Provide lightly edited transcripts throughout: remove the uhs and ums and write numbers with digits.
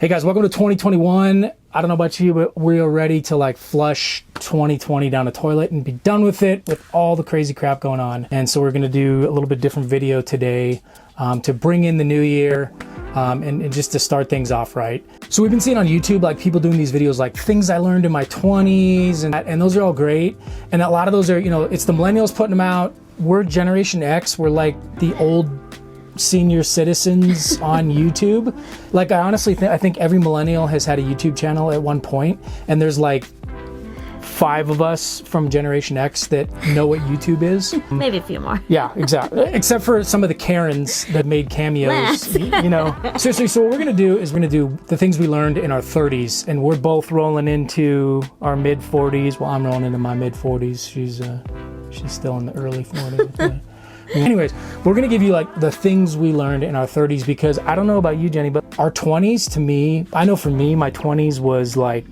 Hey guys, welcome to 2021. I don't know about you, but we're ready to like flush 2020 down the toilet and be done with it with all the crazy crap going on. And so we're going to do a little bit different video today to bring in the new year and just to start things off right. So we've been seeing on YouTube like people doing these videos like things I learned in my 20s and those are all great. And a lot of those are, you know, it's the millennials putting them out. We're Generation X. We're like the old senior citizens on YouTube. Like I honestly think every millennial has had a YouTube channel at one point, and there's like 5 of us from Generation X that know what YouTube is. Maybe a few more. Yeah, exactly. Except for some of the Karens that made cameos, you know. Seriously, so what we're gonna do is we're gonna do the things we learned in our 30s, and we're both rolling into our mid 40s. Well, I'm rolling into my mid 40s. She's still in the early 40s. Anyways, we're going to give you like the things we learned in our 30s, because I don't know about you, Jenny, but our 20s to me, I know for me, my 20s was like,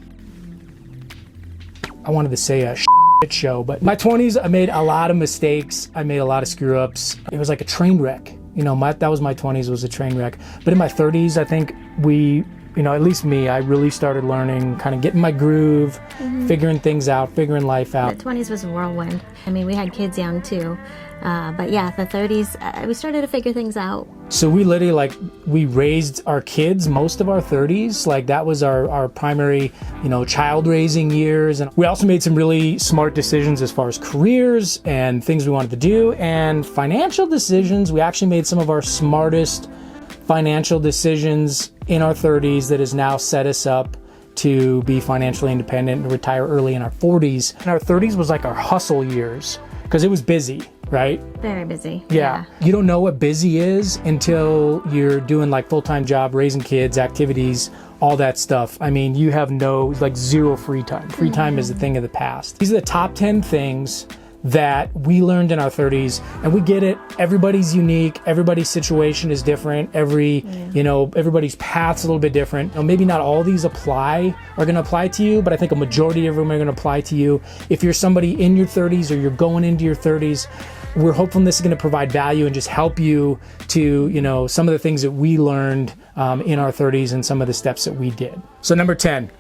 I wanted to say a shit show, but my 20s, I made a lot of mistakes. I made a lot of screw ups. It was like a train wreck. You know, that was my 20s, was a train wreck. But in my 30s, I think at least me, I really started learning, kind of getting my groove, figuring things out, figuring life out. The 20s was a whirlwind. I mean, we had kids young too. But yeah, the 30s, we started to figure things out. So we literally we raised our kids most of our 30s. Like that was our primary, child raising years. And we also made some really smart decisions as far as careers and things we wanted to do and financial decisions. We actually made some of our smartest financial decisions in our 30s that has now set us up to be financially independent and retire early in our 40s. And our 30s was like our hustle years because it was busy, right? Very busy. Yeah. You don't know what busy is until you're doing like full-time job, raising kids, activities, all that stuff. I mean, you have zero free time. Free time is a thing of the past. These are the top 10 things that we learned in our 30s, and we get it. Everybody's unique. Everybody's situation is different. Everybody's path's a little bit different. Maybe not all these are going to apply to you, but I think a majority of them are going to apply to you. If you're somebody in your 30s or you're going into your 30s, we're hoping this is going to provide value and just help you to, some of the things that we learned in our 30s and some of the steps that we did. So number 10,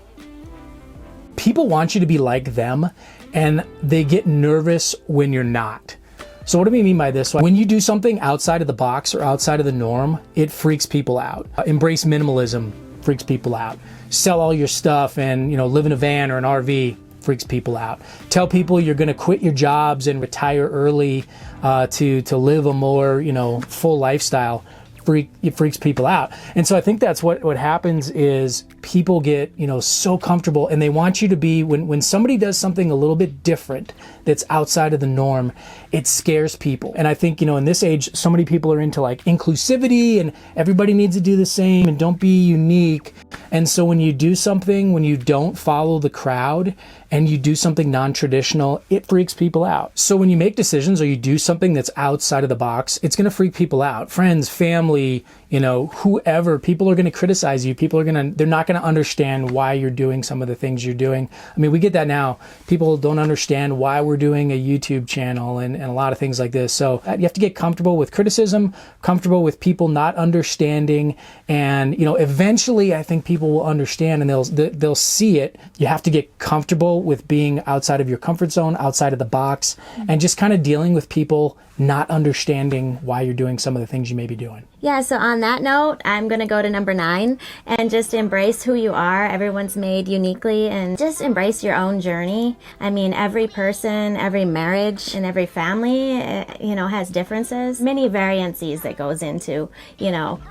people want you to be like them, and they get nervous when you're not. So what do we mean by this? When you do something outside of the box or outside of the norm, it freaks people out. Embrace minimalism freaks people out. Sell all your stuff and live in a van or an RV freaks people out. Tell people you're going to quit your jobs and retire early to live a more full lifestyle. It freaks people out. And so I think that's what happens is people get, so comfortable, and they want you to be, when somebody does something a little bit different that's outside of the norm, it scares people. And I think, in this age, so many people are into like inclusivity and everybody needs to do the same and don't be unique. And so when you do something, when you don't follow the crowd and you do something non-traditional, it freaks people out. So when you make decisions or you do something that's outside of the box, it's going to freak people out. Friends, family, whoever, people are going to criticize you. They're not going to understand why you're doing some of the things you're doing. I mean, we get that now. People don't understand why we're doing a YouTube channel and a lot of things like this. So you have to get comfortable with criticism, comfortable with people not understanding. And, eventually I think people will understand and they'll see it. You have to get comfortable with being outside of your comfort zone, outside of the box, and just kind of dealing with people not understanding why you're doing some of the things you may be doing. Yeah, so on that note, I'm going to go to number 9 and just embrace who you are. Everyone's made uniquely, and just embrace your own journey. I mean, every person, every marriage, and every family, has differences. Many variances that goes into,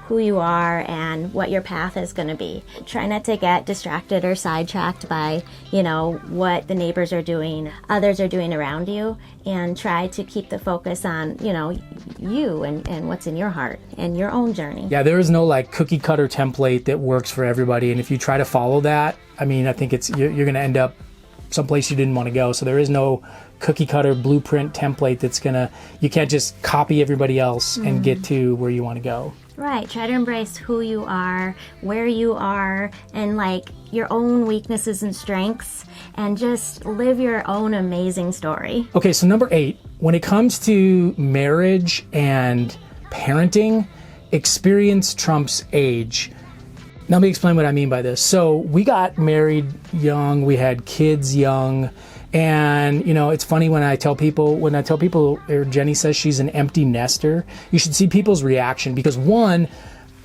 who you are and what your path is going to be. Try not to get distracted or sidetracked by, what the neighbors are doing, others are doing around you, and try to keep the focus on, you and what's in your heart and your own journey. Yeah, there is no like cookie cutter template that works for everybody. And if you try to follow that, I mean, I think you're going to end up someplace you didn't want to go. So there is no cookie cutter blueprint template you can't just copy everybody else and get to where you want to go. Right. Try to embrace who you are, where you are, and like your own weaknesses and strengths, and just live your own amazing story. Okay, so number 8, when it comes to marriage and parenting, experience trumps age. Now, let me explain what I mean by this. So we got married young, we had kids young, and it's funny when I tell people, or Jenny says she's an empty nester, you should see people's reaction, because one,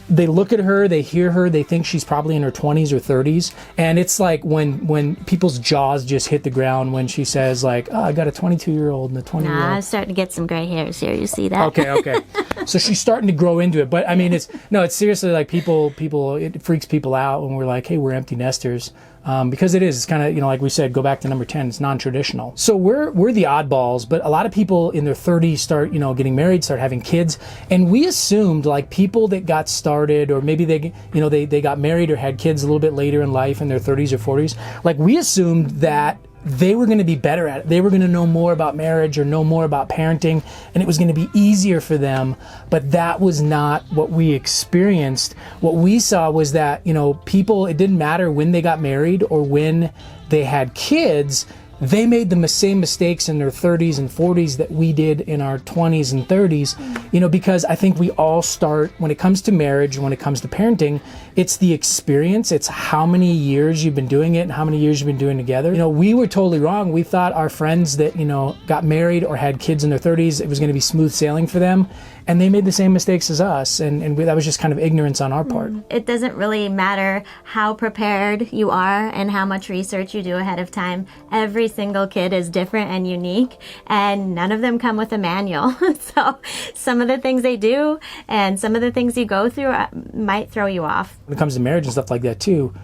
they look at her, they hear her, they think she's probably in her 20s or 30s. And it's like when people's jaws just hit the ground when she says like, oh, I got a 22-year-old and a 20-year-old. I'm starting to get some gray hairs here. You see that? Okay. So she's starting to grow into it. But I mean, it's seriously like people, it freaks people out when we're like, hey, we're empty nesters. Because it's kind of, like we said, go back to number 10, it's non-traditional. So we're the oddballs, but a lot of people in their 30s start, getting married, start having kids. And we assumed like people that got started, or maybe they got married or had kids a little bit later in life in their 30s or 40s. Like we assumed that they were going to be better at it. They were going to know more about marriage or know more about parenting, and it was going to be easier for them. But that was not what we experienced. What we saw was that, people, it didn't matter when they got married or when they had kids, they made the same mistakes in their 30s and 40s that we did in our 20s and 30s, because I think we all start, when it comes to marriage, when it comes to parenting, it's the experience, it's how many years you've been doing it and how many years you've been doing it together. We were totally wrong. We thought our friends that, got married or had kids in their 30s, it was going to be smooth sailing for them. And they made the same mistakes as us, and that was just kind of ignorance on our part. It doesn't really matter how prepared you are and how much research you do ahead of time. Every single kid is different and unique, and none of them come with a manual. So some of the things they do and some of the things you go through might throw you off. When it comes to marriage and stuff like that too,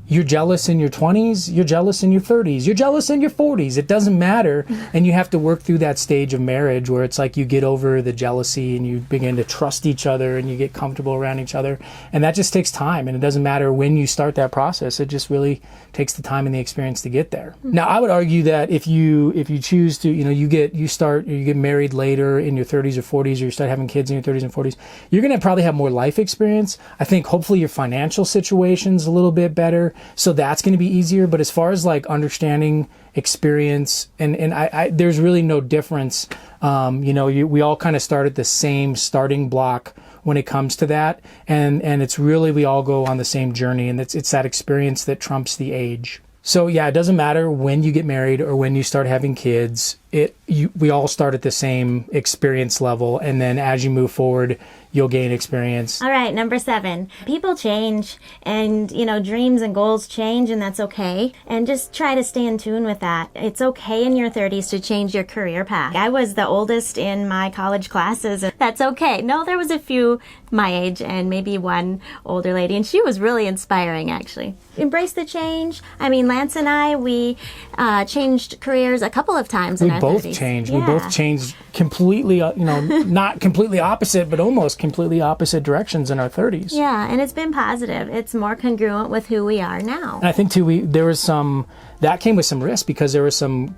you're jealous in your 20s, you're jealous in your 30s, you're jealous in your 40s. It doesn't matter. And you have to work through that stage of marriage where it's like you get over the jealousy and you begin to trust each other and you get comfortable around each other. And that just takes time. And it doesn't matter when you start that process. It just really takes the time and the experience to get there. Now, I would argue that if you choose to, you get married later in your 30s or 40s, or you start having kids in your 30s and 40s, you're going to probably have more life experience. I think hopefully your financial situation's a little bit better. So that's going to be easier. But as far as like understanding experience, and there's really no difference. We all kind of start at the same starting block when it comes to that. And it's really, we all go on the same journey, and it's that experience that trumps the age. So yeah, it doesn't matter when you get married or when you start having kids. We all start at the same experience level, and then as you move forward, you'll gain experience. All right, number 7. People change, and dreams and goals change, and that's okay. And just try to stay in tune with that. It's okay in your 30s to change your career path. I was the oldest in my college classes, and that's okay. No, there was a few my age and maybe one older lady, and she was really inspiring, actually. Embrace the change. I mean, Lance and I, we changed careers a couple of times in our 30s. We both changed completely, not completely opposite, but almost completely opposite directions in our 30s. Yeah, and it's been positive. It's more congruent with who we are now. And I think too, there was that came with some risk, because there was some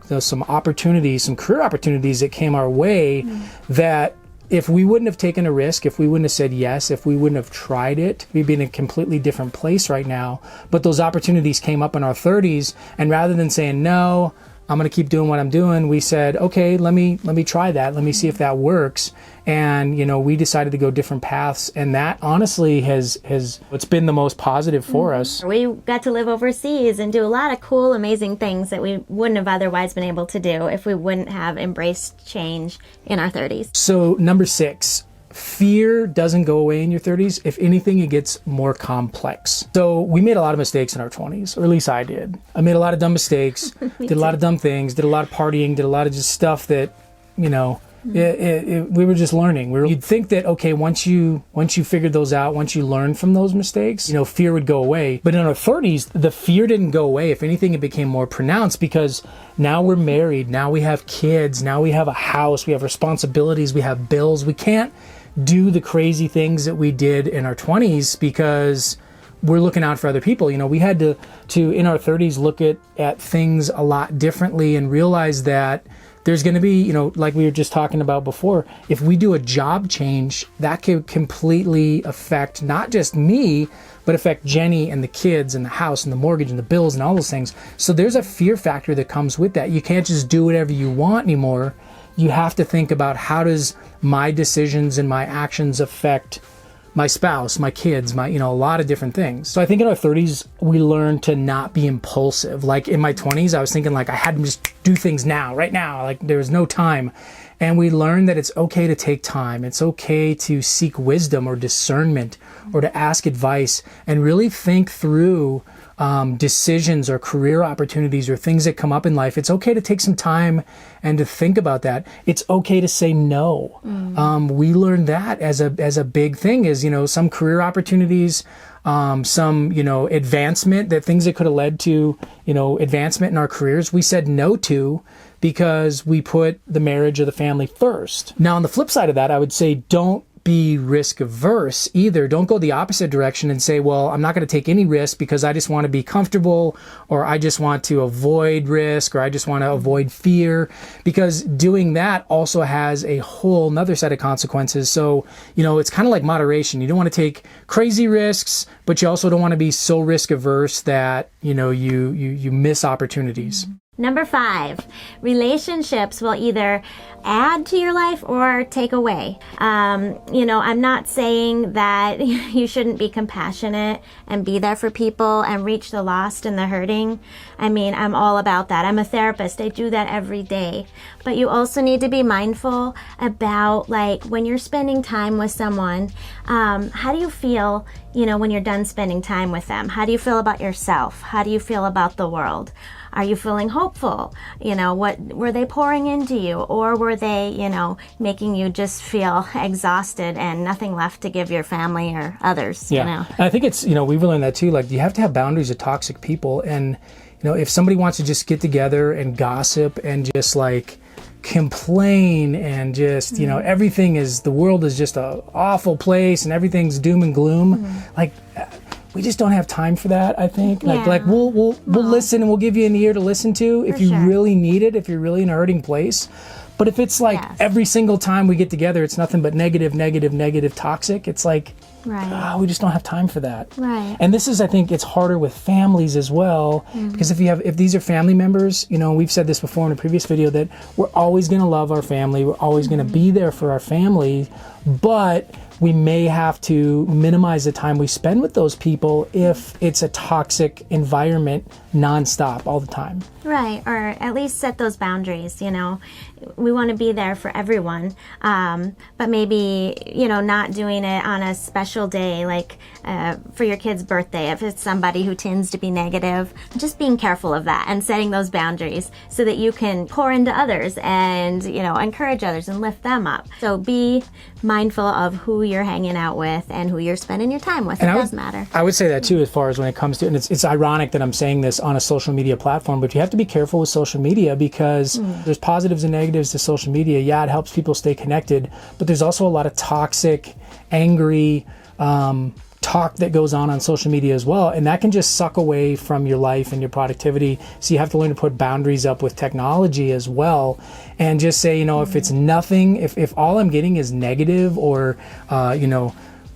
opportunities, some career opportunities that came our way that if we wouldn't have taken a risk, if we wouldn't have said yes, if we wouldn't have tried it, we'd be in a completely different place right now. But those opportunities came up in our 30s, and rather than saying no, I'm going to keep doing what I'm doing, we said, okay, let me try that. Let me see if that works. And, we decided to go different paths. And that honestly it's been the most positive for us. We got to live overseas and do a lot of cool, amazing things that we wouldn't have otherwise been able to do if we wouldn't have embraced change in our 30s. So number 6, fear doesn't go away in your 30s. If anything, it gets more complex. So we made a lot of mistakes in our 20s, or at least I did. I made a lot of dumb mistakes, did a lot of dumb things, did a lot of partying, did a lot of just stuff that, we were just learning. You'd think that, okay, once you figured those out, once you learned from those mistakes, fear would go away. But in our 30s, the fear didn't go away. If anything, it became more pronounced, because now we're married, now we have kids, now we have a house, we have responsibilities, we have bills. We can't do the crazy things that we did in our 20s because we're looking out for other people. We had to in our 30s look at things a lot differently and realize that there's going to be, like we were just talking about before, if we do a job change, that could completely affect not just me, but affect Jenny and the kids and the house and the mortgage and the bills and all those things. So there's a fear factor that comes with that. You can't just do whatever you want anymore. You have to think about, how does my decisions and my actions affect my spouse, my kids, a lot of different things. So I think in our 30s, we learn to not be impulsive. Like in my 20s, I was thinking like I had to just do things now, right now, like there was no time. And we learned that it's okay to take time. It's okay to seek wisdom or discernment or to ask advice and really think through decisions or career opportunities or things that come up in life. It's okay to take some time and to think about that. It's okay to say no. We learned that as a big thing is, some career opportunities, some, advancement, that things that could have led to, advancement in our careers, we said no to because we put the marriage or the family first. Now, on the flip side of that, I would say don't be risk averse either. Don't go the opposite direction and say, well, I'm not going to take any risk because I just want to be comfortable, or I just want to avoid risk, or I just want to avoid fear, because doing that also has a whole nother set of consequences. So, it's kind of like moderation. You don't want to take crazy risks, but you also don't want to be so risk averse that, you miss opportunities. Number 5, relationships will either add to your life or take away. I'm not saying that you shouldn't be compassionate and be there for people and reach the lost and the hurting. I'm all about that. I'm a therapist. I do that every day. But you also need to be mindful about, like, when you're spending time with someone, how do you feel, when you're done spending time with them? How do you feel about yourself? How do you feel about the world? Are you feeling hopeful? What were they pouring into you? Or were they, making you just feel exhausted and nothing left to give your family or others, And I think it's, we've learned that too. Like, you have to have boundaries with toxic people. And, if somebody wants to just get together and gossip and just like complain and just, everything is, the world is just a awful place and everything's doom and gloom. Like, we just don't have time for that, I think. Like we'll listen, and we'll give you an ear to listen to if you really need it, if you're really in a hurting place. But if it's like every single time we get together, it's nothing but negative, toxic, it's like, we just don't have time for that. Right. And this is, I think, it's harder with families as well, because if these are family members, we've said this before in a previous video, that we're always going to love our family, we're always going to be there for our family, but we may have to minimize the time we spend with those people if it's a toxic environment nonstop all the time. Right, or at least set those boundaries, We want to be there for everyone, but maybe, not doing it on a special day, like for your kid's birthday, if it's somebody who tends to be negative. Just being careful of that and setting those boundaries so that you can pour into others and, encourage others and lift them up. So be mindful of who you're hanging out with and who you're spending your time with. It does matter. I would say that too, as far as when it comes to, and it's ironic that I'm saying this on a social media platform, but you have to be careful with social media because there's positives and negatives to social media. Yeah, it helps people stay connected, but there's also a lot of toxic, angry talk that goes on social media as well, and that can just suck away from your life and your productivity. So you have to learn to put boundaries up with technology as well, and just say, if it's nothing, if all I'm getting is negative or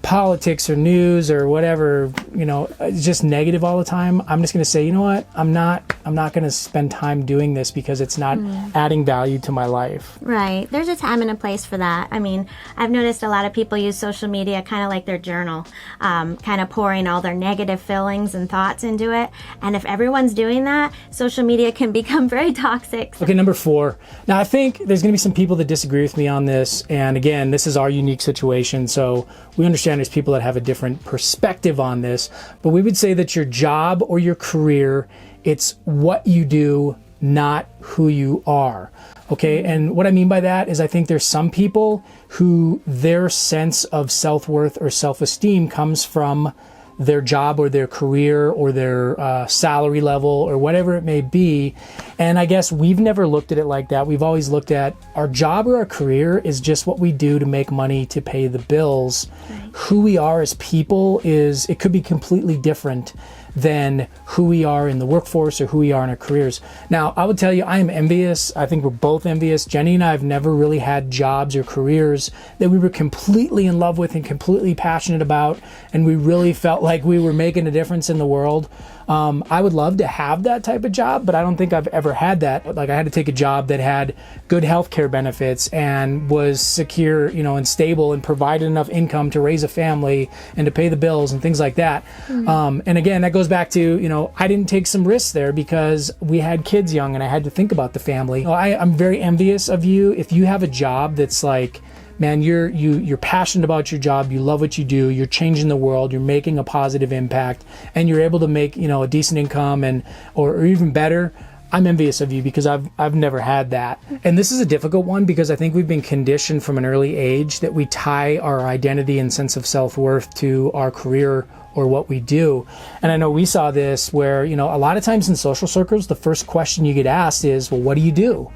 politics or news or whatever, it's just negative all the time, I'm just going to say, you know what, I'm not going to spend time doing this because it's not adding value to my life. Right. There's a time and a place for that. I've noticed a lot of people use social media kind of like their journal, kind of pouring all their negative feelings and thoughts into it. And if everyone's doing that, social media can become very toxic. Okay, number 4. Now, I think there's going to be some people that disagree with me on this. And again, this is our unique situation. So we understand there's people that have a different perspective on this, but we would say that your job or your career, it's what you do, not who you are. Okay, and what I mean by that is I think there's some people who their sense of self-worth or self-esteem comes from their job or their career or their salary level or whatever it may be. And I guess we've never looked at it like that. We've always looked at our job or our career is just what we do to make money to pay the bills. Right. Who we are as people it could be completely different than who we are in the workforce or who we are in our careers. Now, I would tell you, I am envious. I think we're both envious. Jenny and I have never really had jobs or careers that we were completely in love with and completely passionate about, and we really felt like we were making a difference in the world. I would love to have that type of job, but I don't think I've ever never had that. Like I had to take a job that had good healthcare benefits and was secure, and stable and provided enough income to raise a family and to pay the bills and things like that. And again, that goes back to, I didn't take some risks there because we had kids young and I had to think about the family. I'm very envious of you if you have a job that's like, man, you're passionate about your job, you love what you do, you're changing the world, you're making a positive impact, and you're able to make, a decent income or even better. I'm envious of you because I've never had that. And this is a difficult one because I think we've been conditioned from an early age that we tie our identity and sense of self-worth to our career or what we do. And I know we saw this where, a lot of times in social circles, the first question you get asked is, well, what do you do?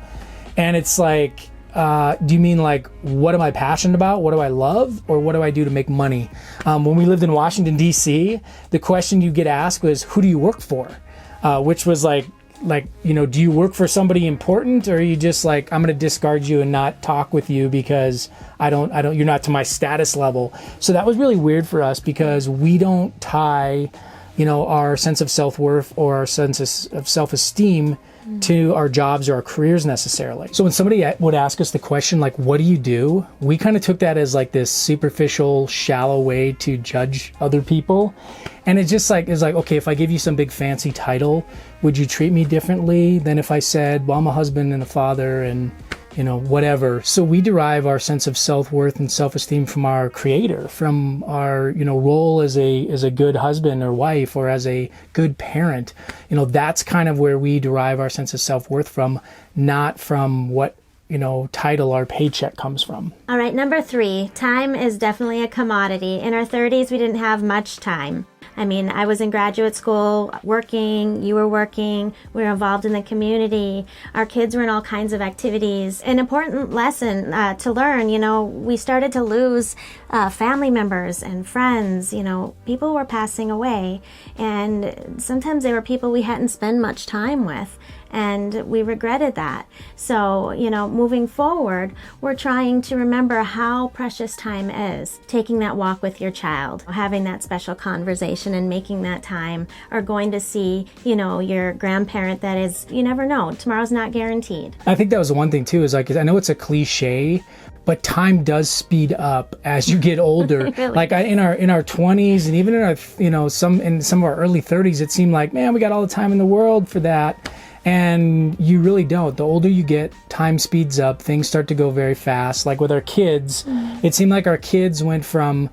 And it's like, do you mean like, what am I passionate about? What do I love? Or what do I do to make money? When we lived in Washington, D.C., the question you get asked was, who do you work for? Which was like, do you work for somebody important? Or are you just like, I'm going to discard you and not talk with you because you're not to my status level. So that was really weird for us because we don't tie, our sense of self-worth or our sense of self-esteem to our jobs or our careers necessarily. So when somebody would ask us the question, like, what do you do? We kind of took that as like this superficial, shallow way to judge other people. And it's just like, okay, if I give you some big fancy title, would you treat me differently than if I said, well, I'm a husband and a father and, whatever. So we derive our sense of self-worth and self-esteem from our creator, from our, role as a good husband or wife or as a good parent. That's kind of where we derive our sense of self-worth from, not from what, title our paycheck comes from. All right, number 3, time is definitely a commodity. In our 30s, we didn't have much time. I mean, I was in graduate school working, you were working, we were involved in the community, our kids were in all kinds of activities. An important lesson to learn, we started to lose family members and friends, people were passing away, and sometimes they were people we hadn't spent much time with. And we regretted that. So, moving forward, we're trying to remember how precious time is. Taking that walk with your child, having that special conversation and making that time, or going to see, your grandparent that is, you never know, tomorrow's not guaranteed. I think that was the one thing too, is like, I know it's a cliche, but time does speed up as you get older. Really? Like in our 20s and even in our, some of our early 30s, it seemed like, man, we got all the time in the world for that. And you really don't. The older you get, time speeds up. Things start to go very fast. Like with our kids, it seemed like our kids went from,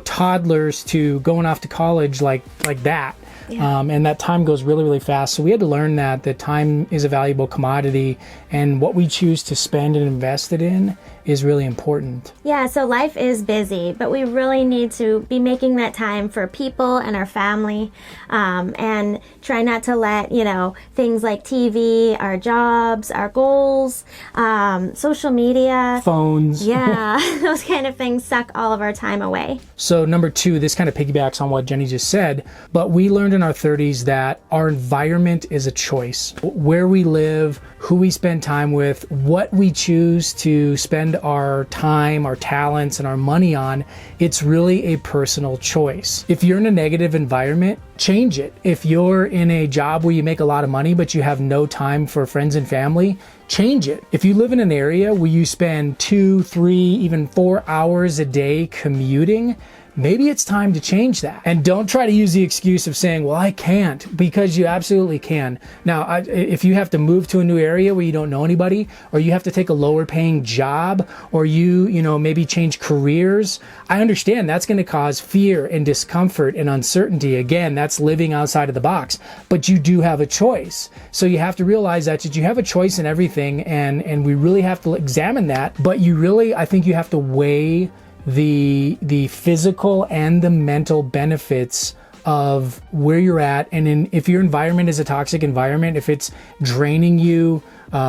toddlers to going off to college like that. Yeah. And that time goes really, really fast. So we had to learn that time is a valuable commodity, and what we choose to spend and invest it in is really important. Yeah, so life is busy, but we really need to be making that time for people and our family, and try not to let, things like TV, our jobs, our goals, social media, phones. Yeah, those kind of things suck all of our time away. So number 2, this kind of piggybacks on what Jenny just said, but we learned in our 30s that our environment is a choice. Where we live, who we spend time with, what we choose to spend our time, our talents, and our money on, it's really a personal choice. If you're in a negative environment, change it. If you're in a job where you make a lot of money but you have no time for friends and family, change it. If you live in an area where you spend 2, 3, even 4 hours a day commuting, maybe it's time to change that. And don't try to use the excuse of saying, well, I can't, because you absolutely can. Now, if you have to move to a new area where you don't know anybody, or you have to take a lower paying job, or you maybe change careers, I understand that's going to cause fear and discomfort and uncertainty. Again, that's living outside of the box, but you do have a choice. So you have to realize that you have a choice in everything, and we really have to examine that. But I think you have to weigh the physical and the mental benefits of where you're at, and if your environment is a toxic environment, if it's draining you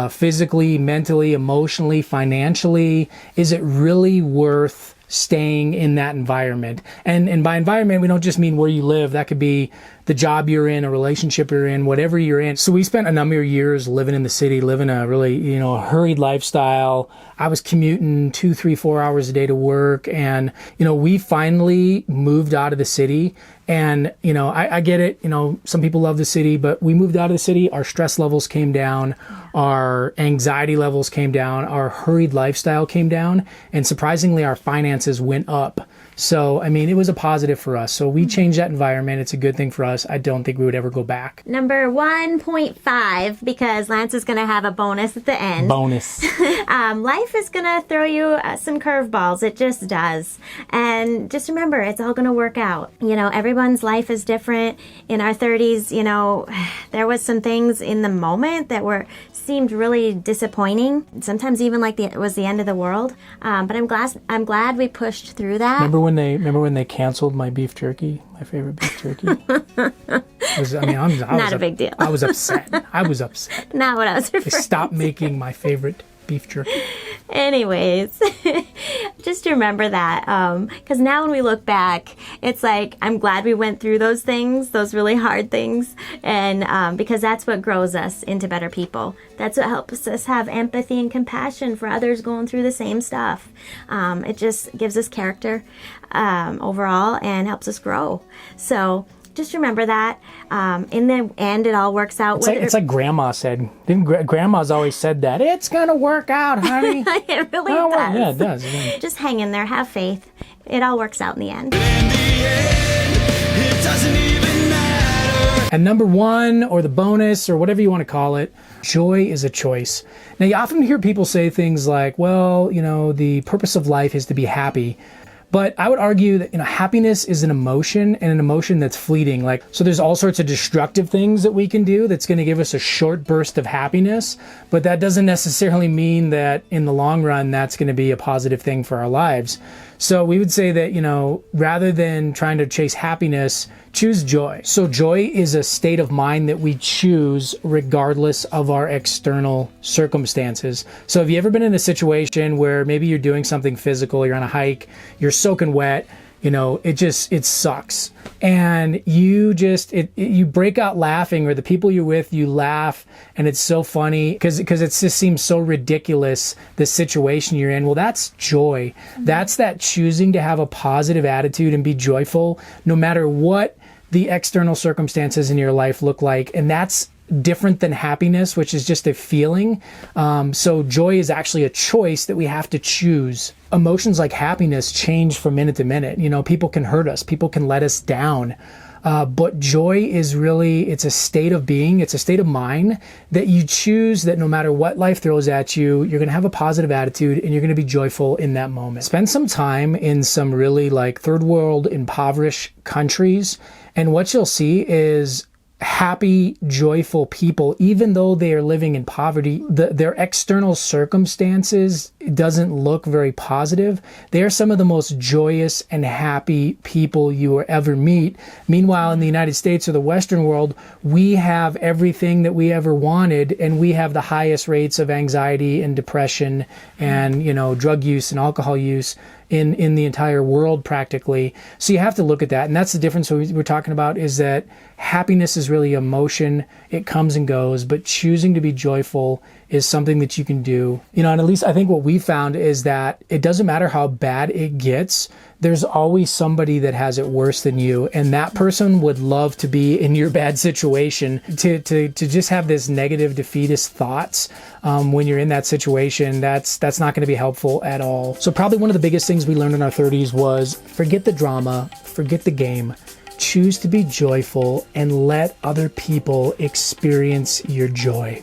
physically, mentally, emotionally, financially, is it really worth staying in that environment? And by environment, we don't just mean where you live. That could be the job you're in, a relationship you're in, whatever you're in. So we spent a number of years living in the city, living a really, hurried lifestyle. I was commuting 2, 3, 4 hours a day to work. And, we finally moved out of the city And, you know, I get it. You know, some people love the city, but we moved out of the city. Our stress levels came down. Our anxiety levels came down. Our hurried lifestyle came down. And surprisingly, our finances went up. So, I mean, it was a positive for us. So we changed that environment. It's a good thing for us. I don't think we would ever go back. Number 1.5, because Lance is going to have a bonus at the end. Bonus. Life is going to throw you some curveballs. It just does. And just remember, it's all going to work out. You know, everyone's life is different. In our 30s, you know, there was some things in the moment that seemed really disappointing. Sometimes even like it was the end of the world. But I'm glad we pushed through that. Remember when they canceled my beef jerky, my favorite beef jerky? I was Not a big deal. I was upset. Not what I was referring They stopped making my favorite beef jerky. Anyways, just remember that, because now when we look back, it's like, I'm glad we went through those things, those really hard things, and because that's what grows us into better people. That's what helps us have empathy and compassion for others going through the same stuff. It just gives us character overall and helps us grow. So just remember that. In the end, it all works out. It's like Grandma said. Grandma's always said that. It's going to work out, honey. It really does. Yeah, it does. Yeah. Just hang in there. Have faith. It all works out in the end. It doesn't even matter. And number 1, or the bonus, or whatever you want to call it, joy is a choice. Now, you often hear people say things like, well, you know, the purpose of life is to be happy. But I would argue that, you know, happiness is an emotion, and an emotion that's fleeting. Like, so there's all sorts of destructive things that we can do that's going to give us a short burst of happiness, but that doesn't necessarily mean that in the long run that's going to be a positive thing for our lives. So we would say that, you know, rather than trying to chase happiness, choose joy. So joy is a state of mind that we choose regardless of our external circumstances. So have you ever been in a situation where maybe you're doing something physical, you're on a hike, you're soaking wet, you know, it sucks. And you break out laughing, or the people you're with, you laugh, and it's so funny because it just seems so ridiculous, the situation you're in. Well, that's joy. That's that choosing to have a positive attitude and be joyful no matter what the external circumstances in your life look like. And that's different than happiness, which is just a feeling. So joy is actually a choice that we have to choose. Emotions like happiness change from minute to minute. You know, people can hurt us, people can let us down. But joy is really, it's a state of being, it's a state of mind that you choose, that no matter what life throws at you, you're going to have a positive attitude and you're going to be joyful in that moment. Spend some time in some really like third world impoverished countries, and what you'll see is happy, joyful people, even though they are living in poverty. Their external circumstances doesn't look very positive. They are some of the most joyous and happy people you will ever meet. Meanwhile, in the United States or the Western world, we have everything that we ever wanted, and we have the highest rates of anxiety and depression and, you know, drug use and alcohol use in the entire world practically. So you have to look at that. And that's the difference we're talking about, is that happiness is really emotion. It comes and goes, but choosing to be joyful is something that you can do. You know, and at least I think what we found is that it doesn't matter how bad it gets, there's always somebody that has it worse than you. And that person would love to be in your bad situation. To just have this negative defeatist thoughts when you're in that situation, that's not going to be helpful at all. So probably one of the biggest things we learned in our 30s was forget the drama, forget the game. Choose to be joyful and let other people experience your joy.